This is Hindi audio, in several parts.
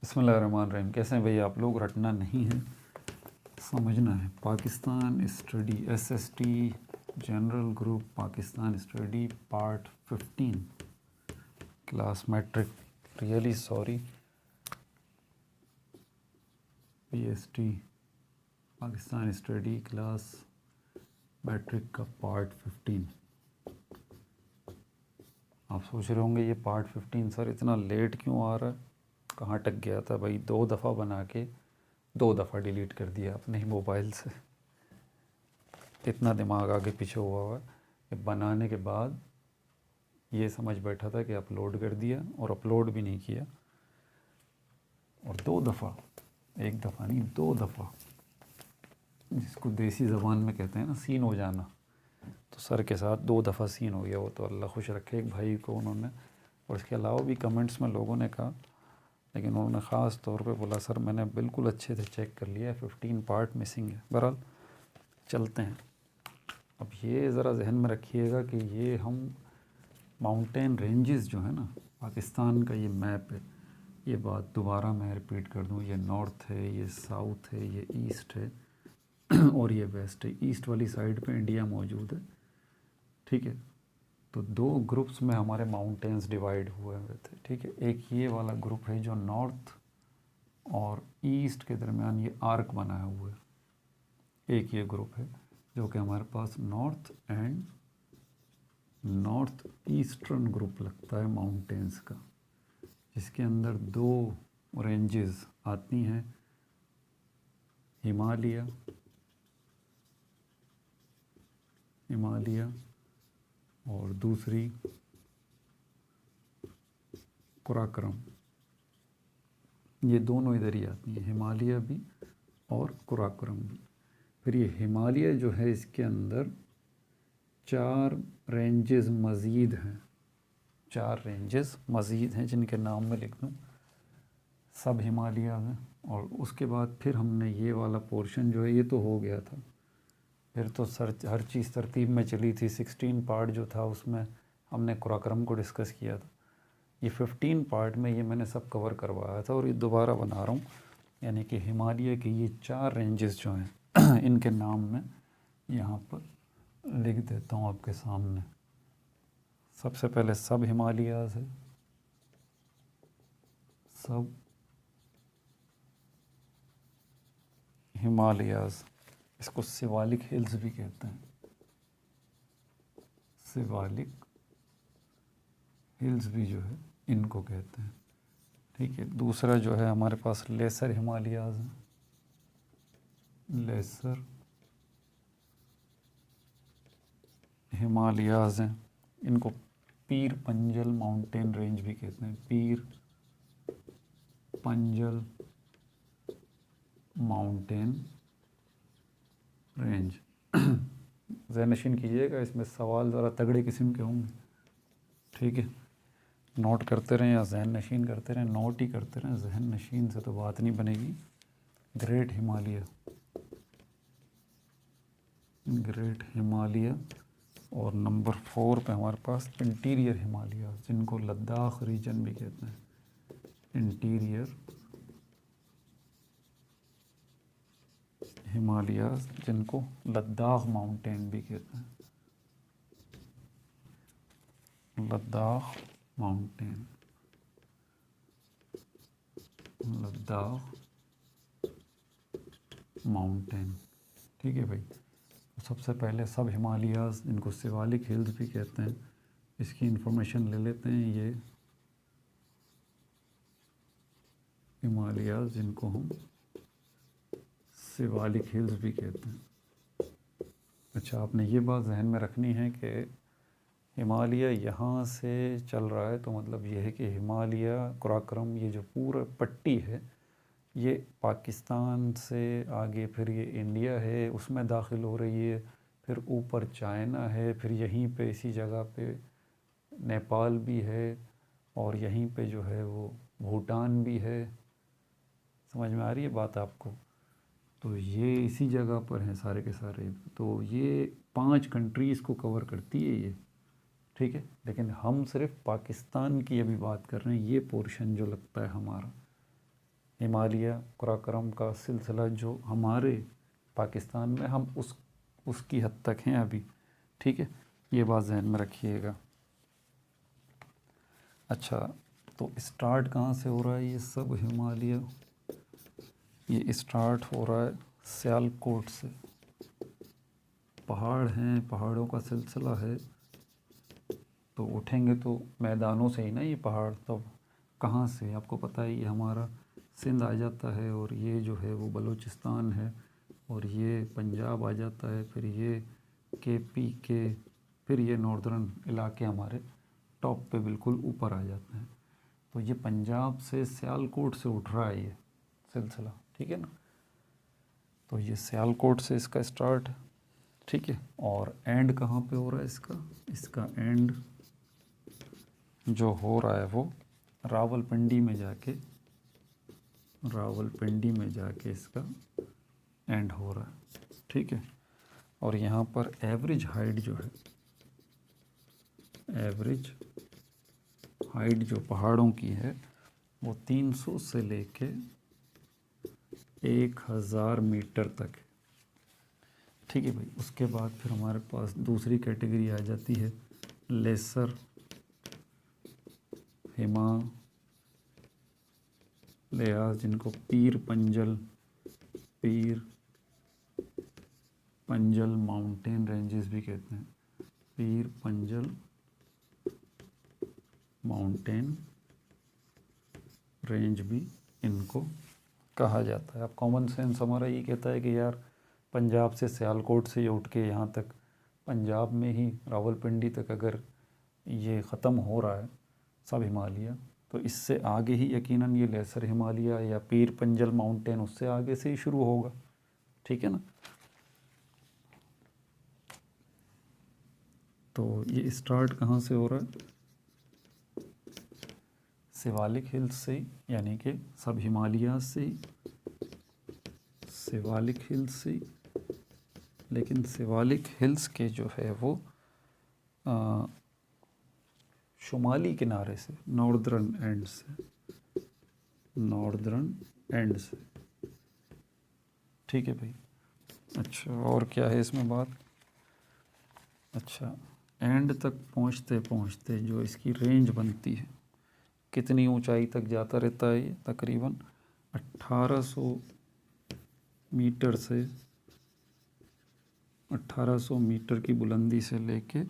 बिस्मिल्लाहिर्रहमानिर्रहीम। कैसे हैं भाई आप लोग? रटना नहीं है, समझना है। Pakistan study SST general group Pakistan study part 15 class matric. Really sorry, PST Pakistan study class matric का पार्ट 15। आप सोच रहे होंगे ये पार्ट 15 सर इतना लेट क्यों आ रहा है, कहाँ अटक गया था भाई? 2 दफ़ा बना के 2 दफ़ा डिलीट कर दिया अपने ही मोबाइल से। इतना दिमाग आगे पीछे हुआ है कि बनाने के बाद ये समझ बैठा था कि अपलोड कर दिया और अपलोड भी नहीं किया। और 2 दफ़ा, 1 दफ़ा नहीं 2 दफ़ा, जिसको देसी ज़बान में कहते हैं ना सीन हो जाना, तो सर के साथ 2 दफ़ा सीन हो गया। वो तो अल्लाह खुश रखे एक भाई को उन्होंने, और इसके अलावा भी कमेंट्स में लोगों ने कहा, लेकिन उन्होंने ख़ास तौर पे बोला सर मैंने बिल्कुल अच्छे से चेक कर लिया है, 15 पार्ट मिसिंग है। बहरहाल चलते हैं। अब ये ज़रा जहन में रखिएगा कि ये हम माउंटेन रेंजेस जो है ना, पाकिस्तान का ये मैप है। ये बात दोबारा मैं रिपीट कर दूँ, ये नॉर्थ है, ये साउथ है, ये ईस्ट है और ये वेस्ट है। ईस्ट वाली साइड पे इंडिया मौजूद है, ठीक है। तो 2 ग्रुप्स में हमारे माउंटेन्स डिवाइड हुए हुए थे, ठीक है। एक ये वाला ग्रुप है जो नॉर्थ और ईस्ट के दरमियान ये आर्क बनाया हुआ है। एक ये ग्रुप है जो कि हमारे पास north and north eastern group लगता है माउंटेन्स का, जिसके अंदर 2 रेंजेस आती हैं, हिमालय और दूसरी कुराक्रम। ये दोनों इधर ही आती हैं, हिमालय भी और कुराक्रम भी। फिर ये हिमालय जो है इसके अंदर 4 रेंजेस मज़ीद हैं, 4 रेंजेस मज़ीद हैं जिनके नाम मैं लिख दूँ, सब हिमालय हैं। और उसके बाद फिर हमने ये वाला पोर्शन जो है ये तो हो गया था। फिर तो सर हर चीज़ तरतीब में चली थी। 16 पार्ट जो था उसमें हमने कुराक्रम को डिस्कस किया था। ये 15 पार्ट में ये मैंने सब कवर करवाया था और ये दोबारा बना रहा हूँ। यानी कि हिमालय के ये 4 रेंजेस जो हैं इनके नाम मैं यहाँ पर लिख देता हूँ आपके सामने। सबसे पहले सब हिमालयाज़ है, सब हिमालयाज़। इसको शिवालिक हिल्स भी कहते हैं, शिवालिक हिल्स भी जो है इनको कहते हैं, ठीक है। दूसरा जो है हमारे पास लेसर हिमालयाज़ है, लेसर हिमालयाज़ हैं। इनको पीर पंजल माउंटेन रेंज भी कहते हैं, पीर पंजल माउंटेन रेंज। ज़हन नशीन कीजिएगा, इसमें सवाल ज़रा तगड़े किस्म के होंगे, ठीक है। नोट करते रहें या ज़हन नशीन करते रहें, नोट ही करते रहें, ज़हन नशीन से तो बात नहीं बनेगी। Great Himalaya, great Himalaya. और नंबर 4 पे हमारे पास इंटीरियर हिमालय, जिनको लद्दाख रीजन भी कहते हैं, इंटीरियर हिमालयाज़, जिनको लद्दाख माउंटेन भी कहते हैं, लद्दाख माउंटेन, लद्दाख माउंटेन, ठीक है भाई। सबसे पहले सब हिमालयाज़, इनको शिवालिक हिल्स भी कहते हैं, इसकी इंफॉर्मेशन ले लेते हैं। ये हिमालयाज़ जिनको हम शिवालिक हिल्स भी कहते हैं। अच्छा, आपने ये बात जहन में रखनी है कि हिमालय यहाँ से चल रहा है, तो मतलब ये है कि हिमालय कुराक्रम ये जो पूरा पट्टी है ये पाकिस्तान से आगे फिर ये इंडिया है उसमें दाखिल हो रही है, फिर ऊपर चाइना है, फिर यहीं पे इसी जगह पे नेपाल भी है, और यहीं पे जो है वो भूटान भी है। समझ में आ रही है बात आपको? तो ये इसी जगह पर हैं सारे के सारे। तो ये 5 कंट्रीज़ को कवर करती है ये, ठीक है। लेकिन हम सिर्फ पाकिस्तान की अभी बात कर रहे हैं, ये पोर्शन जो लगता है हमारा, हिमालय कराकोरम का सिलसिला जो हमारे पाकिस्तान में हम उसकी हद तक हैं अभी, ठीक है, ये बात जहन में रखिएगा। अच्छा, तो स्टार्ट कहाँ से हो रहा है ये सब हिमालय? ये स्टार्ट हो रहा है सियालकोट से। पहाड़ हैं, पहाड़ों का सिलसिला है, तो उठेंगे तो मैदानों से ही ना ये पहाड़। तब कहाँ से? आपको पता है ये हमारा सिंध आ जाता है, और ये जो है वो बलूचिस्तान है, और ये पंजाब आ जाता है, फिर ये KP के, फिर ये नॉर्दर्न इलाके हमारे टॉप पे बिल्कुल ऊपर आ जाते हैं। तो ये पंजाब से सियालकोट से उठ रहा है ये सिलसिला, ठीक है ना। तो ये सियालकोट से इसका स्टार्ट है, ठीक है। और एंड कहाँ पे हो रहा है इसका एंड जो हो रहा है वो रावलपिंडी में जाके इसका एंड हो रहा है, ठीक है। और यहाँ पर एवरेज हाइट जो है, एवरेज हाइट जो पहाड़ों की है वो 300 से लेके 1000 मीटर तक है, ठीक है भाई। उसके बाद फिर हमारे पास दूसरी कैटेगरी आ जाती है लेसर हिमालयाज, जिनको पीर पंजल माउंटेन रेंजेस भी कहते हैं। पीर पंजल माउंटेन रेंज भी इनको कहा जाता है। अब कॉमन सेंस हमारा ये कहता है कि यार पंजाब से सियालकोट से ये उठ के यहाँ तक पंजाब में ही रावलपिंडी तक अगर ये ख़त्म हो रहा है सब हिमालय, तो इससे आगे ही यकीनन ये लेसर हिमालय या पीर पंजल माउंटेन उससे आगे से ही शुरू होगा, ठीक है ना। तो ये स्टार्ट कहाँ से हो रहा है? शिवालिक हिल्स से, यानी कि सब हिमालय से, शिवालिक हिल्स से। लेकिन शिवालिक हिल्स के जो है वो शुमाली किनारे से, नॉर्दर्न एंड से, ठीक है भाई। अच्छा, और क्या है इसमें बात? अच्छा, एंड तक पहुँचते पहुँचते जो इसकी रेंज बनती है, कितनी ऊंचाई तक जाता रहता है ये? तकरीबन 1800 मीटर से 1800 मीटर की बुलंदी से लेके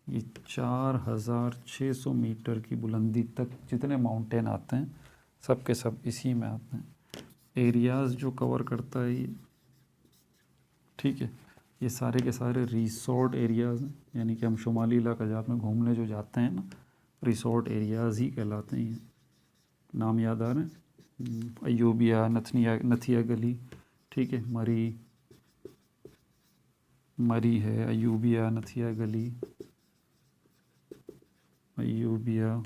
ये 4600 मीटर की बुलंदी तक जितने माउंटेन आते हैं सब के सब इसी में आते हैं। एरियाज़ जो कवर करता है ये, ठीक है, ये सारे के सारे रिसोर्ट एरियाज़ हैं, यानी कि हम शुमाली इलाकाजात में घूमने जो जाते हैं ना, रिसोर्ट एरियाज़ ही कहलाते हैं ये। नाम याद आ रहे हैं? अयूबिया, नथिया गली, ठीक है, मरी है, अयूबिया, नथिया गली, अयूबिया,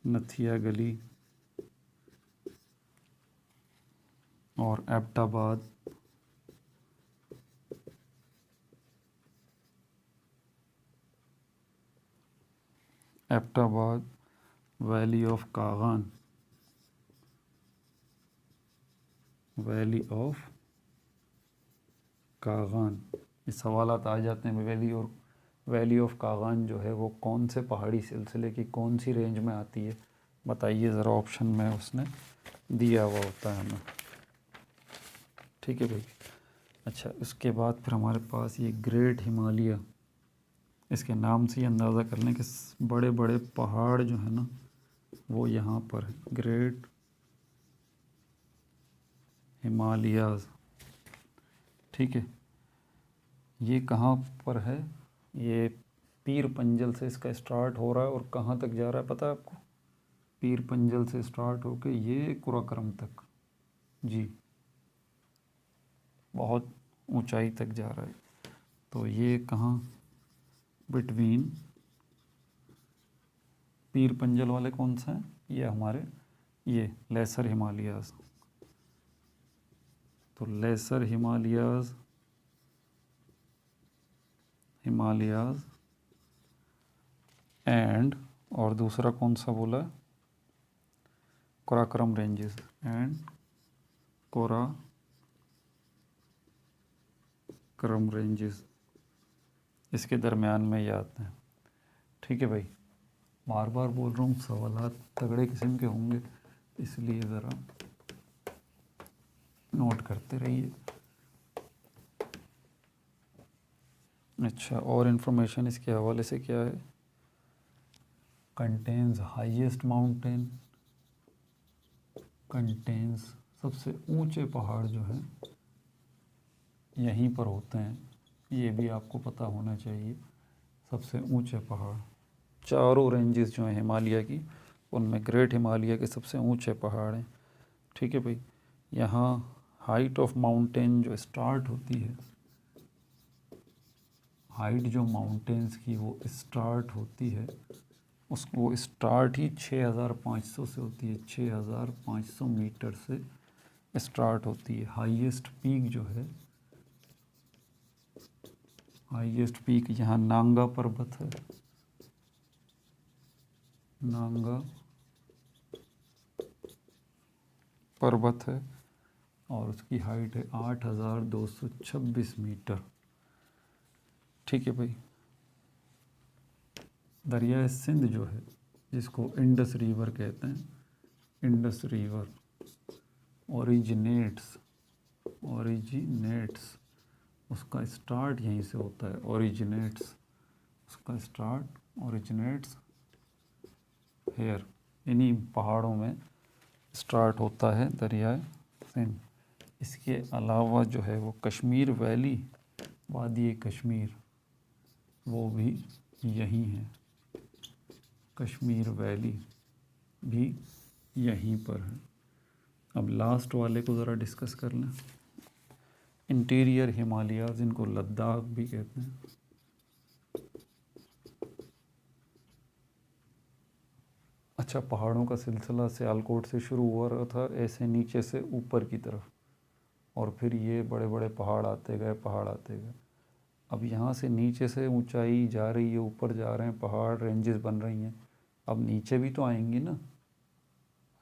नथिया गली और एबटाबाद, वैली ऑफ कागान। ये सवालात आ जाते हैं, वैली ऑफ कागान जो है वो कौन से पहाड़ी सिलसिले की कौन सी रेंज में आती है, बताइए ज़रा। ऑप्शन में उसने दिया हुआ होता है हमें, ठीक है भाई। अच्छा, उसके बाद फिर हमारे पास ये ग्रेट हिमालय, इसके नाम से ही अंदाज़ा कर लें कि बड़े बड़े पहाड़ जो है ना वो यहाँ पर है, ग्रेट हिमालयाज़, ठीक है। ये कहाँ पर है? ये पीर पंजल से इसका स्टार्ट हो रहा है, और कहाँ तक जा रहा है पता है आपको? पीर पंजल से स्टार्ट होके ये कराकोरम तक, जी, बहुत ऊंचाई तक जा रहा है। तो ये कहाँ? बिटवीन पीर पंजल वाले कौन सा है? ये हमारे ये लेसर हिमालयाज़। तो लेसर हिमालयाज़ एंड, और दूसरा कौन सा बोला? Karakoram ranges and Karakoram ranges, इसके दरमियान में ये आते हैं। ठीक है भाई, बार बार बोल रहा हूँ, सवालात तगड़े किस्म के होंगे, इसलिए ज़रा नोट करते रहिए। अच्छा, और इन्फॉर्मेशन इसके हवाले से क्या है? कंटेन्स हाईएस्ट माउंटेन, कंटेन्स सबसे ऊंचे पहाड़ जो हैं यहीं पर होते हैं, ये भी आपको पता होना चाहिए। सबसे ऊंचे पहाड़, चारों रेंजेस जो हैं हिमालय की, उनमें ग्रेट हिमालय के सबसे ऊंचे पहाड़ हैं। ठीक है भाई, यहाँ हाइट ऑफ माउंटेन जो स्टार्ट होती है, हाइट जो माउंटेन्स की वो स्टार्ट होती है, उसको स्टार्ट ही 6500 से होती है। 6500 मीटर से स्टार्ट होती है। हाईएस्ट पीक जो है, हाईएस्ट पीक यहाँ नांगा पर्वत है, नांगा पर्वत है, और उसकी हाइट है 8226 मीटर। ठीक है भाई, दरिया सिंध जो है, जिसको इंडस रिवर कहते हैं, इंडस रिवर ओरिजिनेट्स उसका स्टार्ट यहीं से होता है। उसका स्टार्ट ओरिजिनेट्स हेयर, इन्हीं पहाड़ों में स्टार्ट होता है दरिया सिंध। इसके अलावा जो है वो कश्मीर वैली, वादी कश्मीर, वो भी यहीं है। कश्मीर वैली भी यहीं पर है। अब लास्ट वाले को ज़रा डिस्कस कर लें। इंटीरियर हिमालय, जिनको लद्दाख भी कहते हैं। अच्छा, पहाड़ों का सिलसिला सियालकोट से शुरू हो रहा था, ऐसे नीचे से ऊपर की तरफ, और फिर ये बड़े बड़े पहाड़ आते गए। अब यहाँ से नीचे से ऊंचाई जा रही है, ऊपर जा रहे हैं पहाड़, रेंजेस बन रही हैं। अब नीचे भी तो आएंगी ना,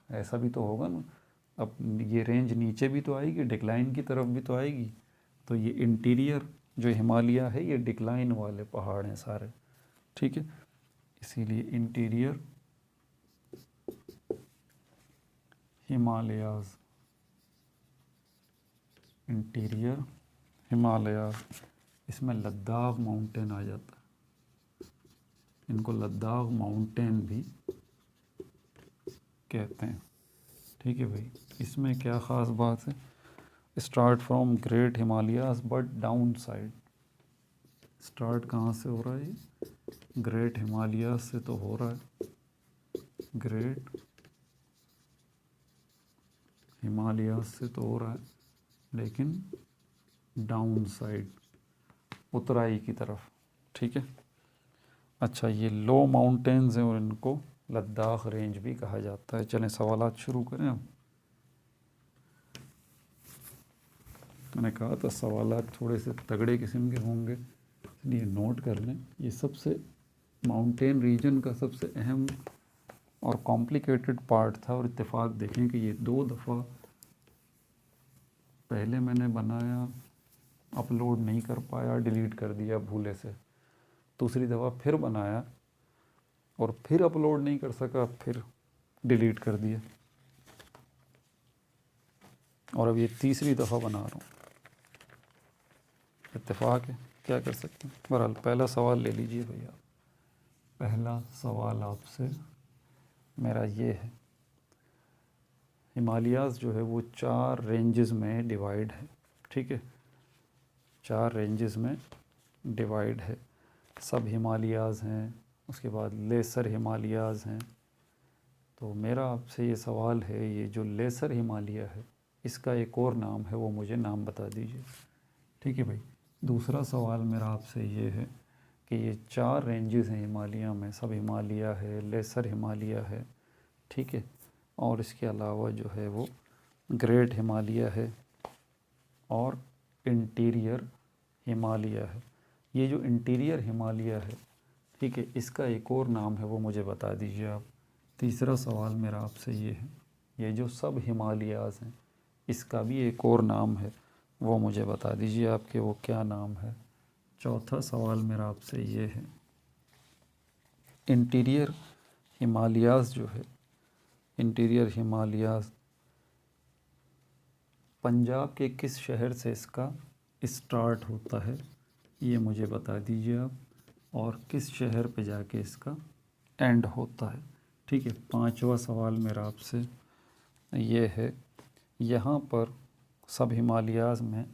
ऐसा भी तो होगा ना। अब ये रेंज नीचे भी तो आएगी, डिक्लाइन की तरफ भी तो आएगी। तो ये इंटीरियर जो हिमालय है, ये डिक्लाइन वाले पहाड़ हैं सारे। ठीक है, इसीलिए इंटीरियर हिमालयाज़, इंटीरियर हिमालयाज़, इसमें लद्दाख माउंटेन आ जाता है। इनको लद्दाख माउंटेन भी कहते हैं। ठीक है भाई, इसमें क्या ख़ास बात है? Start from great Himalayas but down side. Start कहाँ से हो रहा है? ग्रेट हिमालयाज़ से तो हो रहा है, ग्रेट हिमालयाज़ से तो हो रहा है, लेकिन डाउन साइड, उतराई की तरफ। ठीक है। अच्छा, ये लो माउंटेन्स हैं और इनको लद्दाख रेंज भी कहा जाता है। चलें सवालात शुरू करें। अब मैंने कहा था सवालात थोड़े से तगड़े किस्म के होंगे, इसलिए नोट कर लें। ये सबसे माउंटेन रीजन का सबसे अहम और कॉम्प्लिकेटेड पार्ट था, और इत्तेफाक देखें कि ये 2 दफ़ा पहले मैंने बनाया, अपलोड नहीं कर पाया, डिलीट कर दिया भूले से। दूसरी दफ़ा फिर बनाया और फिर अपलोड नहीं कर सका, फिर डिलीट कर दिया, और अब ये तीसरी दफ़ा बना रहा हूँ। इत्तेफाक है, क्या कर सकते हैं। बहरहाल पहला सवाल ले लीजिए भैया। पहला सवाल आपसे मेरा ये है, हिमालयाज़ जो है वो 4 रेंजेस में डिवाइड है। ठीक है, 4 रेंजेस में डिवाइड है। सब हिमालयाज़ हैं, उसके बाद लेसर हिमालयाज़ हैं। तो मेरा आपसे ये सवाल है, ये जो लेसर हिमालय है, इसका एक और नाम है, वो मुझे नाम बता दीजिए। ठीक है भाई। दूसरा सवाल मेरा आपसे ये है कि ये 4 रेंजेस हैं हिमालय में, सब हिमालय है, लेसर हिमालय है, ठीक है, और इसके अलावा जो है वो ग्रेट हिमालय है और इंटीरियर हिमालय है। ये जो इंटीरियर हिमालय है, ठीक है, इसका एक और नाम है, वो मुझे बता दीजिए आप। तीसरा सवाल मेरा आपसे ये है ये जो सब हिमालयाज़ हैं इसका भी एक और नाम है, वो मुझे बता दीजिए आपके वो क्या नाम है। चौथा सवाल मेरा आपसे ये है, इंटीरियर हिमालयाज़ जो है, इंटीरियर हिमालयाज़ पंजाब के किस शहर से इसका स्टार्ट होता है, ये मुझे बता दीजिए आप, और किस शहर पे जाके इसका एंड होता है। ठीक है, पांचवा सवाल मेरा आपसे ये है, यहाँ पर सब हिमालयाज़ में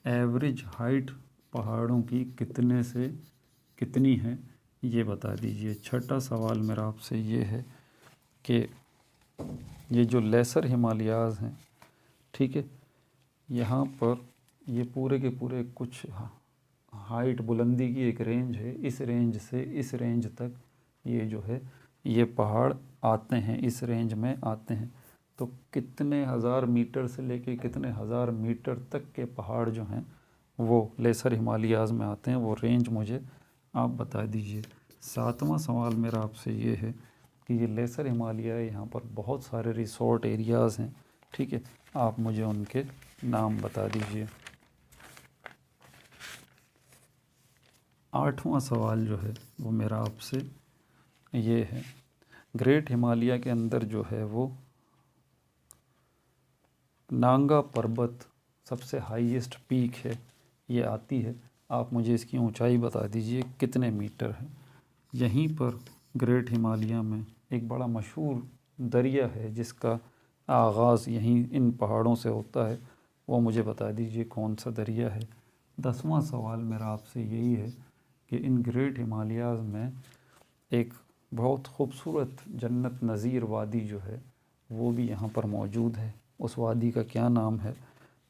एवरेज हाइट पहाड़ों की कितने से कितनी है, ये बता दीजिए। छठा सवाल मेरा आपसे ये है कि ये जो लेसर हिमालयाज़ हैं, ठीक है, यहाँ पर ये पूरे के पूरे कुछ हाइट बुलंदी की एक रेंज है, इस रेंज से इस रेंज तक ये जो है ये पहाड़ आते हैं, इस रेंज में आते हैं। तो कितने हज़ार मीटर से लेके कितने हज़ार मीटर तक के पहाड़ जो हैं वो लेसर हिमालयाज़ में आते हैं, वो रेंज मुझे आप बता दीजिए। सातवां सवाल मेरा आपसे ये है कि ये लेसर हिमालय, यहाँ पर बहुत सारे रिसोर्ट एरियाज़ हैं, ठीक है, आप मुझे उनके नाम बता दीजिए। आठवां सवाल जो है वो मेरा आपसे ये है, ग्रेट हिमालय के अंदर जो है वो नांगा पर्वत सबसे हाईएस्ट पीक है, ये आती है, आप मुझे इसकी ऊंचाई बता दीजिए कितने मीटर है। यहीं पर ग्रेट हिमालय में एक बड़ा मशहूर दरिया है जिसका आगाज़ यहीं इन पहाड़ों से होता है, वो मुझे बता दीजिए कौन सा दरिया है। 10वां सवाल मेरा आपसे यही है कि इन ग्रेट हिमालयाज़ में एक बहुत खूबसूरत जन्नत नज़ीर वादी जो है वो भी यहाँ पर मौजूद है, उस वादी का क्या नाम है,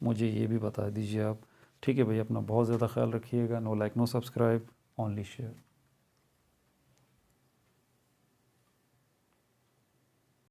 मुझे ये भी बता दीजिए आप। ठीक है भाई, अपना बहुत ज़्यादा ख्याल रखिएगा। No like no subscribe, only share.